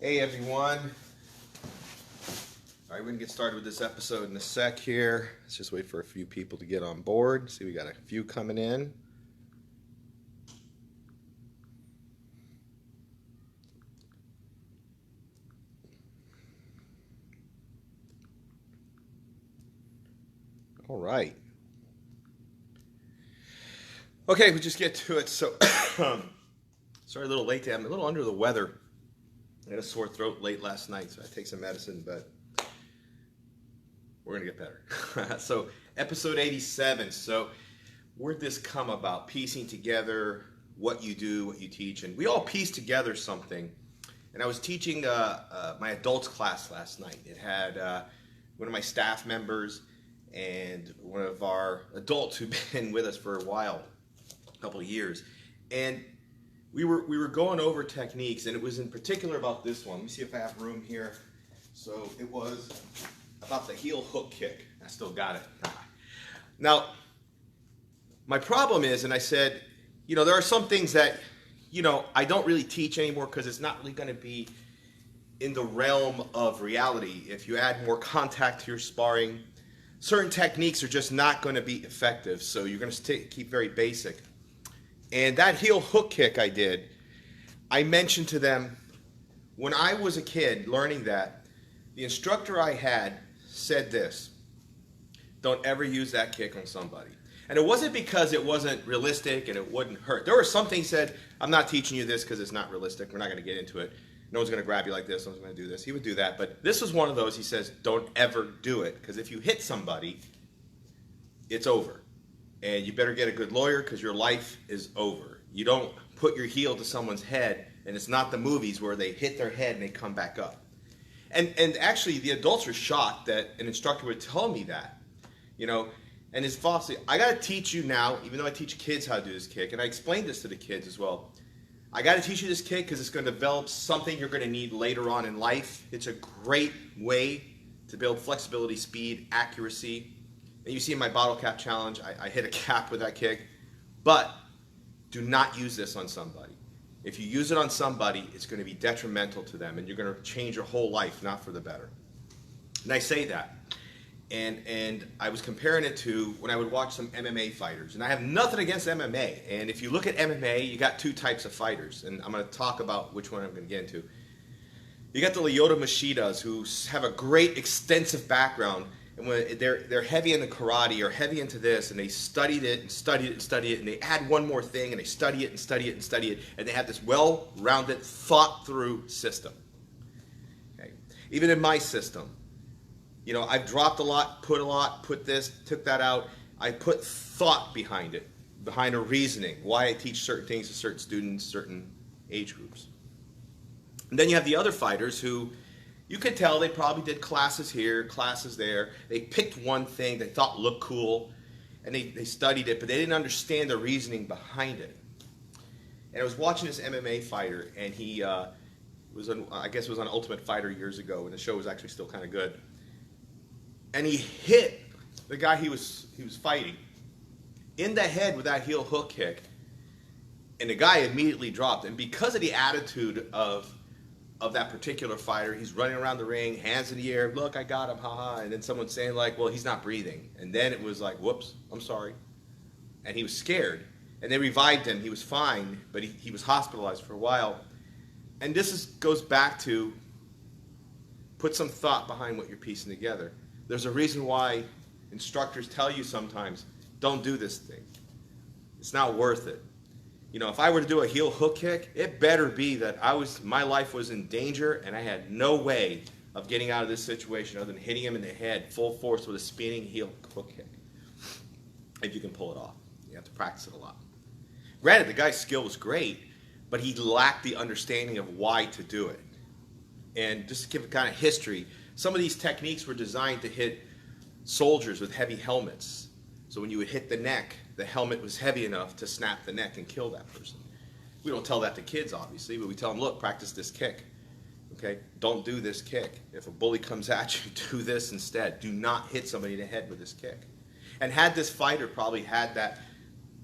Hey everyone. All right, we're gonna get started with this episode in a sec here. Let's just wait for a few people to get on board. See, we got a few coming in. All right. Okay, we'll just get to it. So, sorry, a little late today. I'm a little under the weather. I had a sore throat late last night, so I take some medicine, but we're gonna get better. So, episode 87. So, where'd this come about? Piecing together what you do, what you teach, and we all piece together something. And I was teaching my adults class last night. It had one of my staff members and one of our adults who've been with us for a while, a couple of years, and we were going over techniques, and it was in particular about this one. Let me see if I have room here. So it was about the heel hook kick. I still got it. Now, my problem is, and I said, there are some things that, I don't really teach anymore because it's not really going to be in the realm of reality. If you add more contact to your sparring, certain techniques are just not going to be effective. So you're going to keep very basic. And that heel hook kick I mentioned to them when I was a kid learning that, the instructor I had said this: don't ever use that kick on somebody. And it wasn't because it wasn't realistic and it wouldn't hurt. There were some things he said, I'm not teaching you this because it's not realistic. We're not going to get into it. No one's going to grab you like this. No one's going to do this. He would do that. But this was one of those, he says, don't ever do it. Because if you hit somebody, it's over. And you better get a good lawyer because your life is over. You don't put your heel to someone's head, and it's not the movies where they hit their head and they come back up. And actually, the adults were shocked that an instructor would tell me that. And his philosophy, I got to teach you now, even though I teach kids how to do this kick, and I explained this to the kids as well. I got to teach you this kick because it's going to develop something you're going to need later on in life. It's a great way to build flexibility, speed, accuracy. And you see in my bottle cap challenge, I hit a cap with that kick. But do not use this on somebody. If you use it on somebody, it's going to be detrimental to them, and you're going to change your whole life, not for the better. And I say that. And I was comparing it to when I would watch some MMA fighters. And I have nothing against MMA. And if you look at MMA, you got two types of fighters. And I'm going to talk about which one I'm going to get into. You got the Lyoto Mashidas, who have a great extensive background. And when they're heavy into karate or heavy into this, and they studied it and studied it and studied it, and they add one more thing, and they study it and study it and study it, and they have this well-rounded, thought-through system. Okay. Even in my system, I've dropped a lot, put this, took that out. I put thought behind it, behind a reasoning, why I teach certain things to certain students, certain age groups. And then you have the other fighters who, you could tell they probably did classes here, classes there. They picked one thing they thought looked cool, and they studied it, but they didn't understand the reasoning behind it. And I was watching this MMA fighter, and he was on Ultimate Fighter years ago, and the show was actually still kind of good. And he hit the guy he was fighting in the head with that heel hook kick, and the guy immediately dropped. And because of the attitude of that particular fighter, he's running around the ring, hands in the air, look, I got him, haha. And then someone's saying well, he's not breathing. And then it was like, whoops, I'm sorry. And he was scared. And they revived him. He was fine, but he was hospitalized for a while. And this goes back to put some thought behind what you're piecing together. There's a reason why instructors tell you sometimes, don't do this thing. It's not worth it. If I were to do a heel hook kick, it better be that my life was in danger and I had no way of getting out of this situation other than hitting him in the head full force with a spinning heel hook kick. If you can pull it off. You have to practice it a lot. Granted, the guy's skill was great, but he lacked the understanding of why to do it. And just to give a kind of history, some of these techniques were designed to hit soldiers with heavy helmets. So when you would hit the neck, the helmet was heavy enough to snap the neck and kill that person. We don't tell that to kids, obviously, but we tell them, look, practice this kick. Okay? Don't do this kick. If a bully comes at you, do this instead. Do not hit somebody in the head with this kick. And had this fighter probably had that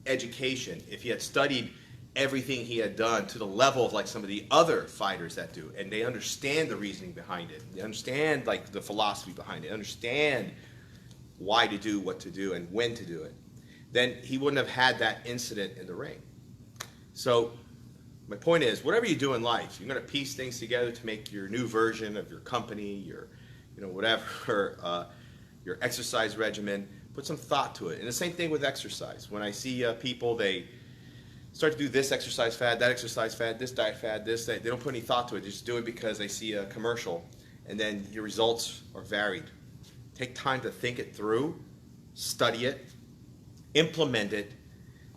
education, if he had studied everything he had done to the level of like some of the other fighters that do, and they understand the reasoning behind it. They understand like the philosophy behind it, understand why to do what to do and when to do it. Then he wouldn't have had that incident in the ring. So my point is, whatever you do in life, you're going to piece things together to make your new version of your company, your, whatever, your exercise regimen. Put some thought to it. And the same thing with exercise. When I see people, they start to do this exercise fad, that exercise fad, this diet fad, this, that. They don't put any thought to it. They just do it because they see a commercial, and then your results are varied. Take time to think it through, study it, implement it,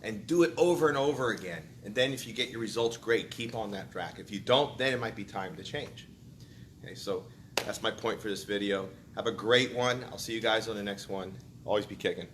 and do it over and over again. And then if you get your results, great, keep on that track. If you don't, then it might be time to change. Okay, so that's my point for this video. Have a great one. I'll see you guys on the next one. Always be kicking.